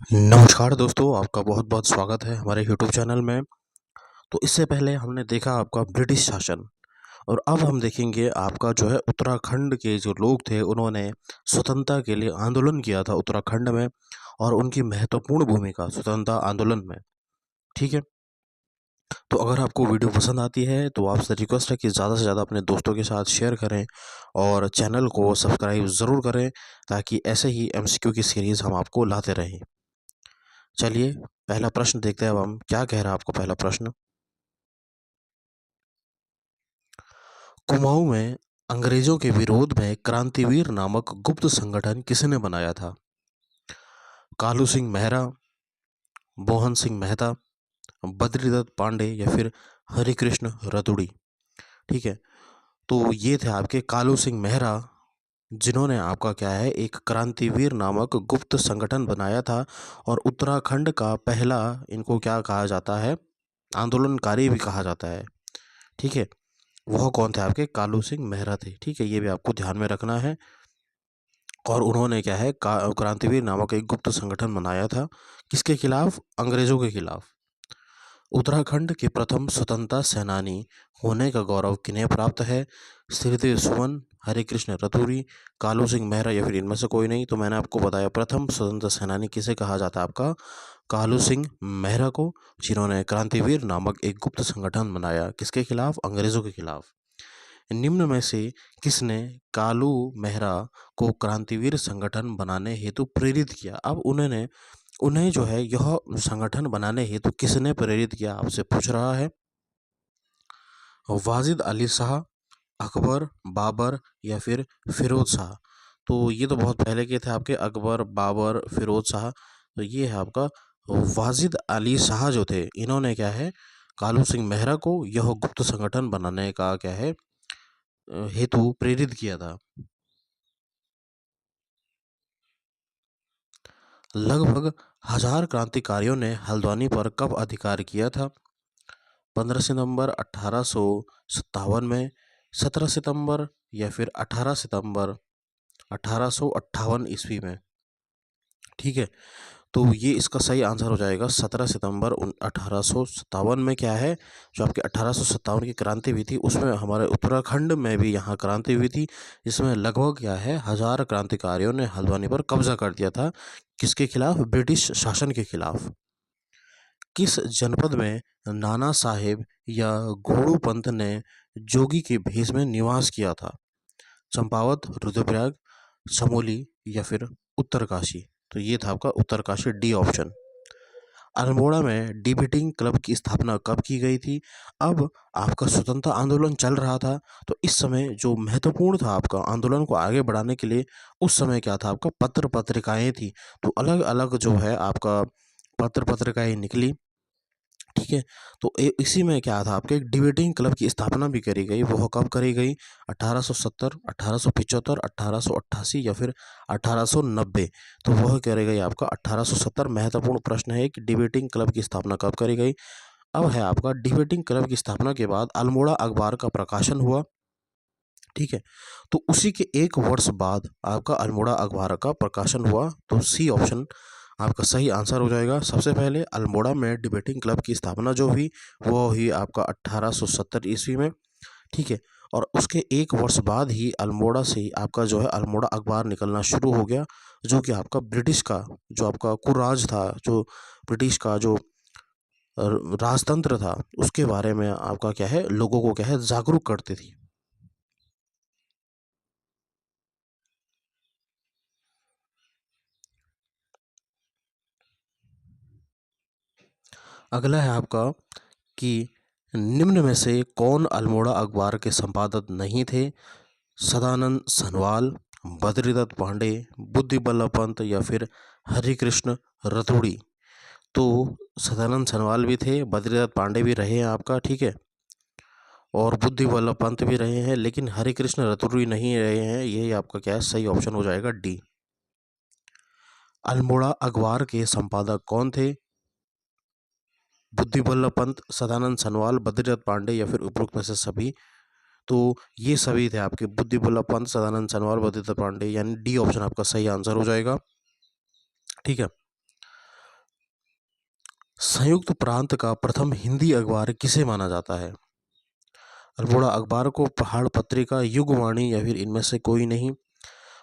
नमस्कार दोस्तों, आपका बहुत-बहुत स्वागत है हमारे यूट्यूब चैनल में। तो इससे पहले हमने देखा आपका ब्रिटिश शासन और अब हम देखेंगे आपका जो है उत्तराखंड के जो लोग थे उन्होंने स्वतंत्रता के लिए आंदोलन किया था उत्तराखंड में और उनकी महत्वपूर्ण भूमिका स्वतंत्रता आंदोलन में। ठीक है? तो अगर आपको वीडियो पसंद आती है तो आपसे रिक्वेस्ट है कि ज़्यादा से ज़्यादा अपने दोस्तों के साथ शेयर करें और चैनल को सब्सक्राइब ज़रूर करें ताकि ऐसे ही एमसीक्यू की सीरीज़ हम आपको लाते रहें। चलिए पहला प्रश्न देखते हैं अब हम क्या कह रहा है आपको पहला प्रश्न। कुमाऊं में अंग्रेजों के विरोध में क्रांतिवीर नामक गुप्त संगठन किसने बनाया था? कालू सिंह मेहरा, मोहन सिंह मेहता, बद्रीदत्त पांडे या फिर हरिकृष्ण रतुड़ी। ठीक है, तो ये थे आपके कालू सिंह मेहरा जिन्होंने आपका क्या है एक क्रांतिवीर नामक गुप्त संगठन बनाया था और उत्तराखंड का पहला इनको क्या कहा जाता है आंदोलनकारी भी कहा जाता है। ठीक है, वह कौन थे आपके कालू सिंह मेहरा थे। ठीक है, ये भी आपको ध्यान में रखना है। और उन्होंने क्या है क्रांतिवीर नामक एक गुप्त संगठन बनाया था किसके खिलाफ? अंग्रेजों के खिलाफ। उत्तराखंड के प्रथम स्वतंत्रता सेनानी होने का गौरव किन्हें प्राप्त है? श्रीदेव सुमन, हरिकृष्ण रतूरी, कालू सिंह मेहरा या फिर इनमें से कोई नहीं। तो मैंने आपको बताया प्रथम स्वतंत्रता सेनानी किसे कहा जाता है आपका कालू सिंह मेहरा को, जिन्होंने क्रांतिवीर नामक एक गुप्त संगठन बनाया किसके खिलाफ? अंग्रेजों के खिलाफ। निम्न में से किसने कालू मेहरा को क्रांतिवीर संगठन बनाने हेतु प्रेरित किया? अब उन्होंने उन्हें जो है यह संगठन बनाने हेतु किसने प्रेरित किया आपसे पूछ रहा है। वाजिद अली शाह, अकबर, बाबर या फिर फिरोज शाह। तो ये तो बहुत पहले के थे आपके अकबर, बाबर, फिरोज शाह। तो ये है आपका वाजिद अली शाह जो थे इन्होंने क्या है कालू सिंह मेहरा को यह गुप्त संगठन बनाने का क्या है हेतु प्रेरित किया था। लगभग 1000 क्रांतिकारियों ने हल्द्वानी पर कब अधिकार किया था? 15 सितंबर 1857 में, 17 सितंबर या फिर 18 सितंबर 1858 ईस्वी में। ठीक है, तो ये इसका सही आंसर हो जाएगा 17 सितंबर 1857 में। क्या है जो आपकी 1857 की क्रांति हुई थी उसमें हमारे उत्तराखंड में भी यहाँ क्रांति हुई थी जिसमें लगभग क्या है 1000 क्रांतिकारियों ने हल्द्वानी पर कब्जा कर दिया था किसके खिलाफ? ब्रिटिश शासन के खिलाफ। किस जनपद में नाना साहेब या घोड़ू पंत ने जोगी के भेष में निवास किया था? चंपावत, रुद्रप्रयाग, चमोली या फिर उत्तरकाशी। तो ये था आपका उत्तरकाशी, डी ऑप्शन। अल्मोड़ा में डिबेटिंग क्लब की स्थापना कब की गई थी? अब आपका स्वतंत्रता आंदोलन चल रहा था तो इस समय जो महत्वपूर्ण था आपका आंदोलन को आगे बढ़ाने के लिए उस समय क्या था आपका पत्र पत्रिकाएं थी। तो अलग अलग जो है आपका पत्र पत्रिकाएं निकली। ठीक है, तो इसी में क्या था आपके एक डिबेटिंग क्लब की स्थापना भी करी गई। वह कब करी गई? 1870, 1875, 1888 या फिर 1890। तो वह करी गई आपका 1870। महत्वपूर्ण प्रश्न है कि डिबेटिंग क्लब की स्थापना कब करी गई। अब है आपका डिबेटिंग क्लब की स्थापना के बाद अल्मोड़ा अखबार का प्रकाशन हुआ। ठीक है, तो उसी के एक वर्ष बाद आपका अल्मोड़ा अखबार का प्रकाशन हुआ। तो सी ऑप्शन आपका सही आंसर हो जाएगा। सबसे पहले अल्मोड़ा में डिबेटिंग क्लब की स्थापना जो हुई वो हुई आपका 1870 ईस्वी में। ठीक है, और उसके एक वर्ष बाद ही अल्मोड़ा से ही आपका जो है अल्मोड़ा अखबार निकलना शुरू हो गया जो कि आपका ब्रिटिश का जो आपका कुराज था, जो ब्रिटिश का जो राजतंत्र था उसके बारे में आपका क्या है लोगों को क्या है जागरूक करती थी। अगला है आपका कि निम्न में से कौन अल्मोड़ा अखबार के संपादक नहीं थे? सदानंद सनवाल, बद्रीदत्त पांडे, बुद्धि बल्लभ पंत या फिर हरिकृष्ण रतुड़ी। तो सदानंद सनवाल भी थे, बद्रीदत्त पांडे भी रहे हैं आपका। ठीक है, और बुद्धि बल्लभ पंत भी रहे हैं लेकिन हरिकृष्ण रतुड़ी नहीं रहे हैं। यही आपका क्या है सही ऑप्शन हो जाएगा डी। अल्मोड़ा अखबार के संपादक कौन थे? बुद्धि बल्लभ पंत, सदानंद सनवाल, बद्रीदत्त पांडे या फिर उपरोक्त में से सभी। तो ये सभी थे आपके बुद्धि बल्लभ पंत, सदानंद सनवाल, बद्रीदत्त पांडे, यानी डी ऑप्शन आपका सही आंसर हो जाएगा। ठीक है, संयुक्त प्रांत का प्रथम हिंदी अखबार किसे माना जाता है? अल्मोड़ा अखबार को, पहाड़ पत्रिका, युगवाणी या फिर इनमें से कोई नहीं।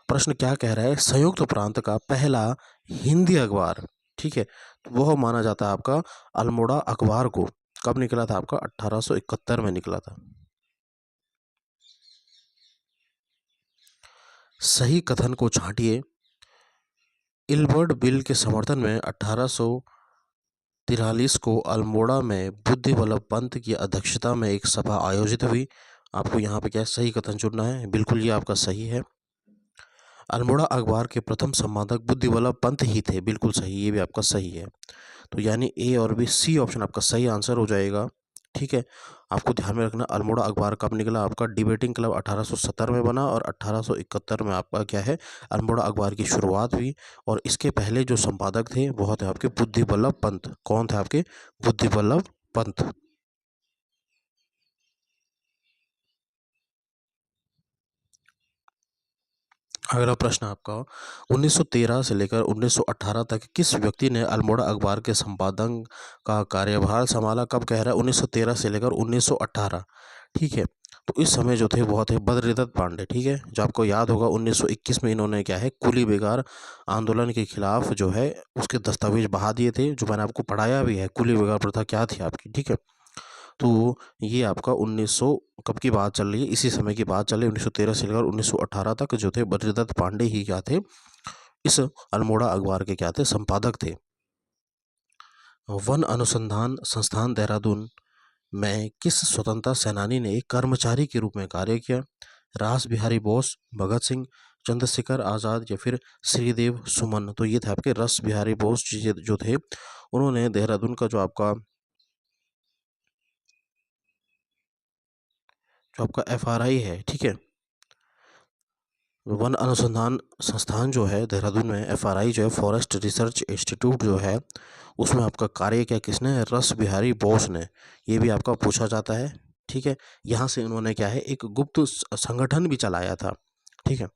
प्रश्न क्या कह रहा है? संयुक्त प्रांत का पहला हिंदी अखबार, ठीक है, तो वह माना जाता है आपका अल्मोड़ा अखबार को। कब निकला था आपका? 1871 में निकला था। सही कथन को छांटिए। इल्बर्ट बिल के समर्थन में 1843 को अल्मोड़ा में बुद्धि वल्लभ पंत की अध्यक्षता में एक सभा आयोजित हुई। आपको यहाँ पे क्या है? सही कथन चुनना है। बिल्कुल ये आपका सही है। अल्मोड़ा अखबार के प्रथम संपादक बुद्धि वल्लभ पंत ही थे। बिल्कुल सही, ये भी आपका सही है। तो यानी ए और बी, सी ऑप्शन आपका सही आंसर हो जाएगा। ठीक है, आपको ध्यान में रखना अल्मोड़ा अखबार कब निकला? आपका डिबेटिंग क्लब 1870 में बना और 1871 में आपका क्या है? अल्मोड़ा अखबार की शुरुआत हुई। और इसके पहले जो संपादक थे वो थे आपके बुद्धि वल्लभ पंत। कौन थे आपके? बुद्धि वल्लभ पंत। अगला प्रश्न आपका, 1913 से लेकर 1918 तक किस व्यक्ति ने अल्मोड़ा अखबार के संपादन का कार्यभार संभाला? कब कह रहा है? 1913 से लेकर 1918। ठीक है, तो इस समय जो थे वो थे बद्रीदत्त पांडे। ठीक है, जो आपको याद होगा 1921 में इन्होंने क्या है? कुली बेगार आंदोलन के खिलाफ जो है उसके दस्तावेज बहा दिए थे, जो मैंने आपको पढ़ाया भी है। कुली बेगार प्रथा क्या थी आपकी? ठीक है, तो ये आपका 1900 कब की बात चल रही है? इसी समय की बात चल रही है। 1913 से लेकर 1918 तक जो थे बद्रीदत्त पांडे ही क्या थे? इस अल्मोड़ा अखबार के क्या थे? संपादक थे। वन अनुसंधान संस्थान देहरादून में किस स्वतंत्रता सेनानी ने एक कर्मचारी के रूप में कार्य किया? रास बिहारी बोस, भगत सिंह, चंद्रशेखर आज़ाद या फिर श्रीदेव सुमन? तो ये थे आपके रास बिहारी बोस जी जो थे, उन्होंने देहरादून का जो आपका FRI है, ठीक है, वन अनुसंधान संस्थान जो है देहरादून में, FRI जो है फॉरेस्ट रिसर्च इंस्टीट्यूट जो है, उसमें आपका कार्य किया किसने? रस बिहारी बोस ने। ये भी आपका पूछा जाता है। ठीक है, यहाँ से उन्होंने क्या है? एक गुप्त संगठन भी चलाया था। ठीक है,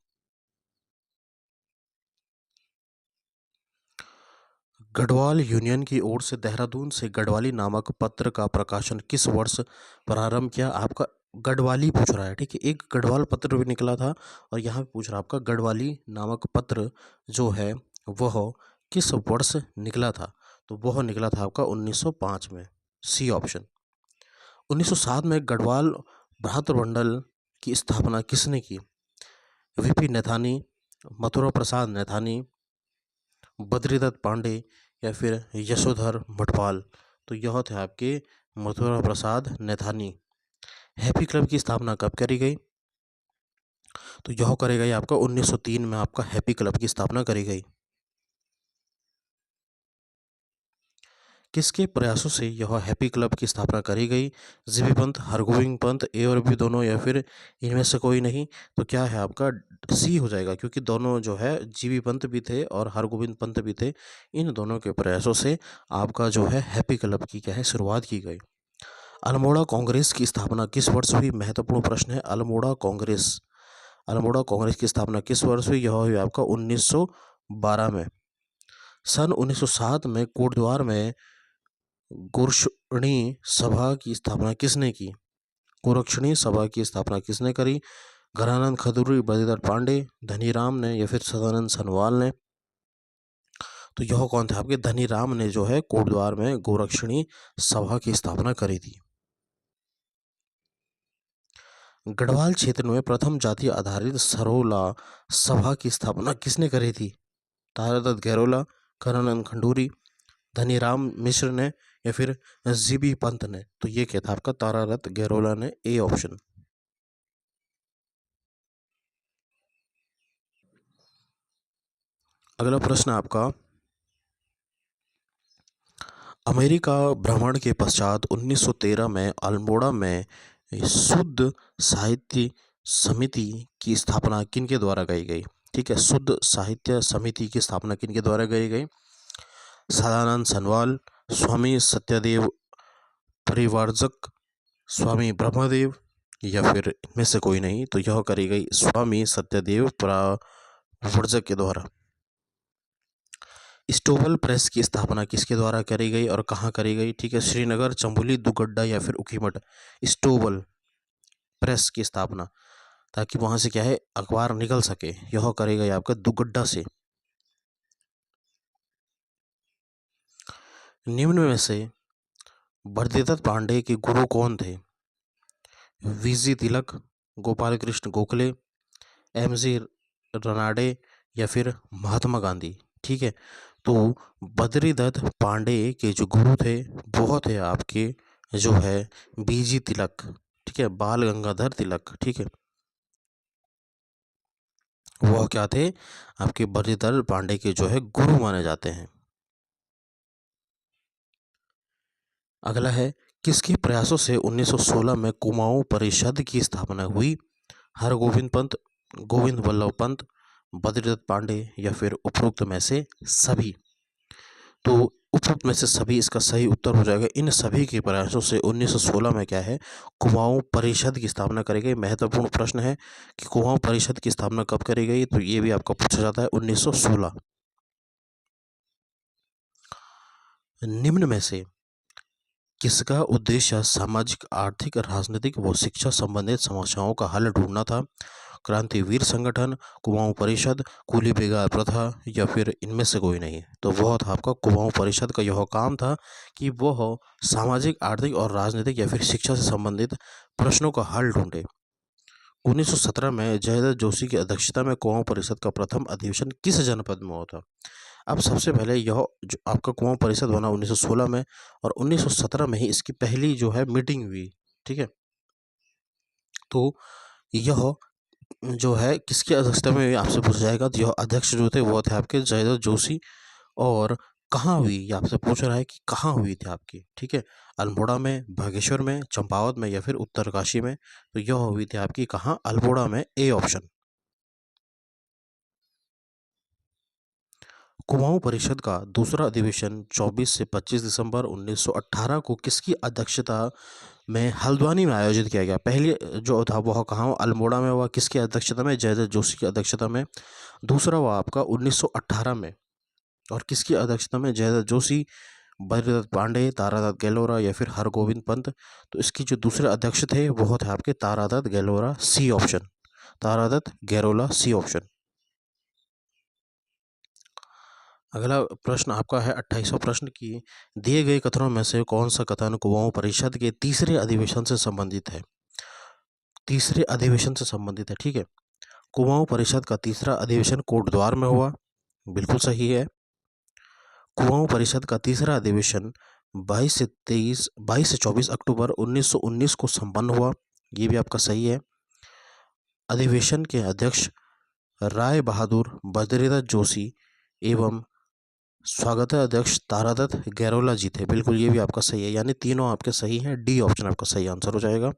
गढ़वाल यूनियन की ओर से देहरादून से गढ़वाली नामक पत्र का प्रकाशन किस वर्ष प्रारंभ किया? आपका गढ़वाली पूछ रहा है। ठीक है, एक गढ़वाल पत्र भी निकला था और यहाँ पे पूछ रहा है आपका गढ़वाली नामक पत्र जो है वह किस वर्ष निकला था? तो वह निकला था आपका 1905 में। C option. 1907 में गढ़वाल भ्रातृमंडल की स्थापना किसने की? VP नैथानी, मथुरा प्रसाद नैथानी, बद्रीदत्त पांडे या फिर यशोधर मठपाल? तो यह थे आपके मथुरा प्रसाद नैथानी। हैप्पी क्लब की स्थापना कब करी गई? तो यह करी गई आपका 1903 में आपका हैप्पी क्लब की स्थापना करी गई। किसके प्रयासों से यह हैप्पी क्लब की स्थापना करी गई? जीबी पंत, हरगोविंद पंत, ए और बी दोनों या फिर इनमें से कोई नहीं? तो क्या है आपका? सी हो जाएगा, क्योंकि दोनों जो है जीबी पंत भी थे और हरगोविंद पंत भी थे। इन दोनों के प्रयासों से आपका जो है हैप्पी क्लब की क्या है? शुरुआत की गई। अल्मोड़ा कांग्रेस की स्थापना किस वर्ष हुई? महत्वपूर्ण प्रश्न है। अल्मोड़ा कांग्रेस की स्थापना किस वर्ष हुई? यह हुई आपका 1912 में। सन 1907 में कोटद्वार में गोरक्षणी सभा की स्थापना किसने की? गोरक्षणी सभा की स्थापना किसने करी? घरानंद खदूरी, बद्रीदत्त पांडे, धनीराम ने या फिर सदानंद सनवाल ने? तो यह कौन थे आपके? धनीराम ने जो है कोटद्वार में गोरक्षणी सभा की स्थापना करी थी। गढ़वाल क्षेत्र में प्रथम जाति आधारित सरोला सभा की स्थापना किसने करी थी? तारादत्त गैरोला, घरानंद खंडूरी, धनीराम मिश्र ने या फिर जीबी पंत ने? तो ये क्या था आपका? तारादत्त गैरोला ने। A option. अगला प्रश्न आपका, अमेरिका भ्रमण के पश्चात 1913 में अल्मोड़ा में शुद्ध साहित्य समिति की स्थापना किनके द्वारा की गई? ठीक है, शुद्ध साहित्य समिति की स्थापना किनके द्वारा की गई? सदानंद सनवाल, स्वामी सत्यदेव परिव्राजक, स्वामी ब्रह्मदेव या फिर इनमें से कोई नहीं? तो यह करी गई स्वामी सत्यदेव परिव्राजक के द्वारा। स्टोवल प्रेस की स्थापना किसके द्वारा करी गई और कहाँ करी गई? ठीक है, श्रीनगर, चंबुली, दुगड्डा या फिर उखीमठ। स्टोवल प्रेस की स्थापना, ताकि वहां से क्या है अखबार निकल सके, यह करी गई आपका दुगड्डा से। निम्न में से बद्रीदत्त पांडे के गुरु कौन थे? वीजी तिलक, गोपाल कृष्ण गोखले, एमजी रनाडे या फिर महात्मा गांधी। ठीक है, तो बद्रीदत्त पांडे के जो गुरु थे वो थे आपके जो है बीजी तिलक। ठीक है, बाल गंगाधर तिलक। ठीक है, वह क्या थे आपके बद्रीदत्त पांडे के जो है गुरु माने जाते हैं। अगला है, किसके प्रयासों से 1916 में कुमाऊं परिषद की स्थापना हुई? हरगोविंद पंत, गोविंद वल्लभ पंत, बद्रीदत्त पांडे या फिर उपरोक्त में से सभी। तो उपरोक्त में से सभी इसका सही उत्तर हो जाएगा। इन सभी के प्रयासों से 1916 में क्या है कुमाऊं परिषद की स्थापना करी गई। महत्वपूर्ण प्रश्न है कि कुमाऊं परिषद की स्थापना कब करी गई, तो ये भी आपका पूछा जाता है 1916। निम्न में से किसका उद्देश्य सामाजिक, आर्थिक, राजनीतिक व शिक्षा संबंधित समस्याओं का हल ढूंढना था? क्रांतिवीर संगठन, कुमाऊं परिषद, कुली बेगार प्रथा या फिर इनमें से कोई नहीं? तो वह था आपका कुमाऊं परिषद का यह काम था कि वह सामाजिक, आर्थिक और राजनीतिक या फिर शिक्षा से संबंधित प्रश्नों का हल ढूंढे। 1917 में जयदत्त जोशी की अध्यक्षता में कुमाऊं परिषद का प्रथम अधिवेशन किस जनपद में हुआ था? अब सबसे पहले यह जो आपका कुमाऊं परिषद बना 1916 में, और 1917 में ही इसकी पहली जो है मीटिंग हुई। ठीक है, तो यह जो है किसकी अध्यक्षता में आपसे पूछा जाएगा, तो यह अध्यक्ष जो थे वो थे आपके जयदत्त जोशी। और कहाँ हुई, ये आपसे पूछ रहा है कि कहाँ हुई थी आपकी। ठीक है, अल्मोड़ा में, बागेश्वर में, चंपावत में या फिर उत्तरकाशी में? तो यह हुई थी आपकी कहाँ, अल्मोड़ा में, ए ऑप्शन। कुमाऊं परिषद का दूसरा अधिवेशन 24 से 25 दिसंबर 1918 को किसकी अध्यक्षता में हल्द्वानी में आयोजित किया गया? पहले जो था वह कहाँ, अल्मोड़ा में हुआ। किसकी अध्यक्षता में? जयदत्त जोशी की अध्यक्षता में। दूसरा हुआ आपका 1918 में, और किसकी अध्यक्षता में? जयदत्त जोशी, बद्रीदत्त पांडे, तारादत्त गैलोरा या फिर हरगोविंद पंत? तो इसकी जो दूसरे अध्यक्ष थे वो थे आपके Taradatt Gailora, C option. Taradatt Gairola, C option. अगला प्रश्न आपका है 28वां प्रश्न की दिए गए कथनों में से कौन सा कथन कुमाऊं परिषद के तीसरे अधिवेशन से संबंधित है? तीसरे अधिवेशन से संबंधित है। ठीक है, कुमाऊं परिषद का तीसरा अधिवेशन कोटद्वार में हुआ, बिल्कुल सही है। कुमाऊं परिषद का तीसरा अधिवेशन 22 से 24 अक्टूबर 1919 को संपन्न हुआ, ये भी आपका सही है। अधिवेशन के अध्यक्ष राय बहादुर, बद्रीदत्त जोशी एवं स्वागत अध्यक्ष तारादत्त गैरोला जी थे, बिल्कुल ये भी आपका सही है। यानी तीनों आपके सही हैं, डी ऑप्शन आपका सही आंसर हो जाएगा।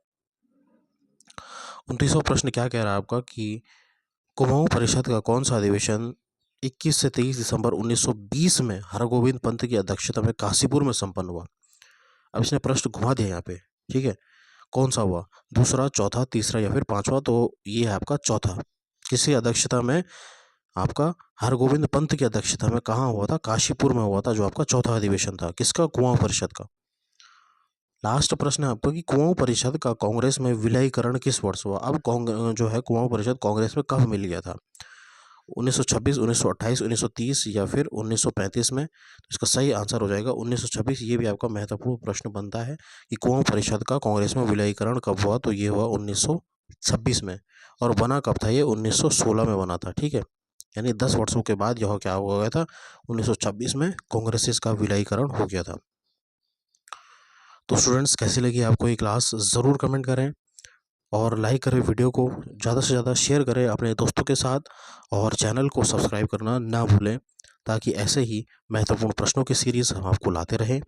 29वां प्रश्न क्या कह रहा है आपका कि कुमाऊं परिषद का कौन सा अधिवेशन 21 से 23 दिसंबर 1920 में हरगोविंद पंत की अध्यक्षता में काशीपुर में संपन्न हुआ? अब इसने प्रश्न घुमा दिया यहाँ पे। ठीक है, कौन सा हुआ, दूसरा, चौथा, तीसरा या फिर पांचवा? तो ये है आपका चौथा। किसकी अध्यक्षता में? आपका हरगोविंद पंत की अध्यक्षता में। कहाँ हुआ था? काशीपुर में हुआ था, जो आपका चौथा अधिवेशन था। किसका? कुमाऊं परिषद का। लास्ट प्रश्न है आपका कि कुमाऊं परिषद का कांग्रेस में विलयीकरण किस वर्ष हुआ? अब जो है कुमाऊं परिषद कांग्रेस में कब मिल गया था? 1926, 1928, 1930 या फिर 1935 में? तो इसका सही आंसर हो जाएगा 1926। ये भी आपका महत्वपूर्ण प्रश्न बनता है कि कुमाऊं परिषद का कांग्रेस में विलयीकरण कब हुआ? तो ये हुआ 1926 में। और बना कब था ये? 1916 में बना था। ठीक है, यानी 10 वर्षों के बाद यह क्या हो गया था? 1926 में कांग्रेस से इसका विलयीकरण हो गया था। तो स्टूडेंट्स, कैसी लगी आपको ये क्लास, ज़रूर कमेंट करें और लाइक करें वीडियो को, ज़्यादा से ज़्यादा शेयर करें अपने दोस्तों के साथ, और चैनल को सब्सक्राइब करना ना भूलें, ताकि ऐसे ही महत्वपूर्ण प्रश्नों की सीरीज़ हम आपको लाते रहें।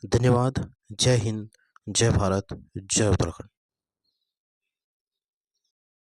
धन्यवाद। जय हिंद, जय भारत, जय उत्तराखंड।